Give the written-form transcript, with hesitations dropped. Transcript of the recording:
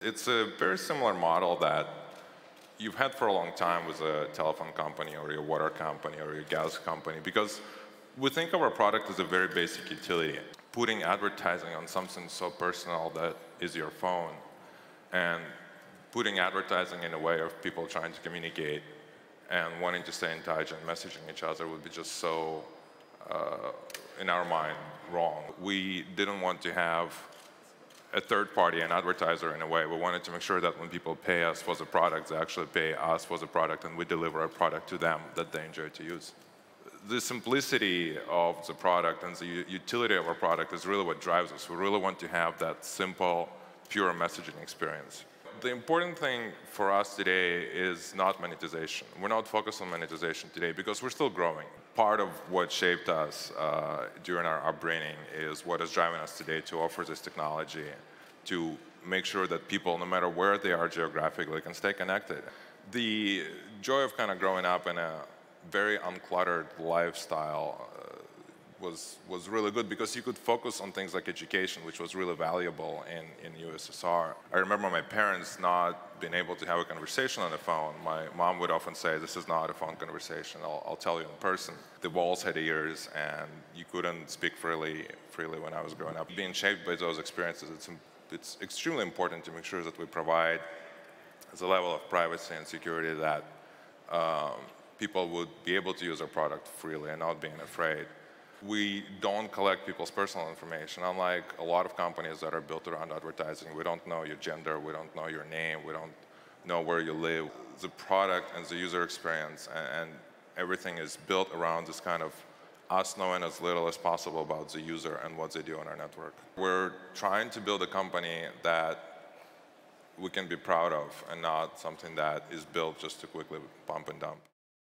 It's a very similar model that you've had for a long time with a telephone company or your water company or your gas company, because we think of our product as a very basic utility. Putting advertising on something so personal that is your phone, and putting advertising in a way of people trying to communicate and wanting to stay in touch and messaging each other would be just so, in our mind, wrong. We didn't want to have a third party, an advertiser in a way. We wanted to make sure that when people pay us for the product, they actually pay us for the product, and we deliver a product to them that they enjoy to use. The simplicity of the product and the utility of our product is really what drives us. We really want to have that simple, pure messaging experience. The important thing for us today is not monetization. We're not focused on monetization today because we're still growing. Part of what shaped us during our upbringing is what is driving us today to offer this technology, to make sure that people, no matter where they are geographically, can stay connected. The joy of kind of growing up in a very uncluttered lifestyle was really good because you could focus on things like education, which was really valuable in USSR. I remember my parents not being able to have a conversation on the phone. My mom would often say, "This is not a phone conversation, I'll tell you in person." The walls had ears, and you couldn't speak freely when I was growing up. Being shaped by those experiences, it's extremely important to make sure that we provide the level of privacy and security that people would be able to use our product freely and not being afraid. We don't collect people's personal information, unlike a lot of companies that are built around advertising. We don't know your gender, we don't know your name, we don't know where you live. The product and the user experience and everything is built around this kind of us knowing as little as possible about the user and what they do on our network. We're trying to build a company that we can be proud of and not something that is built just to quickly pump and dump.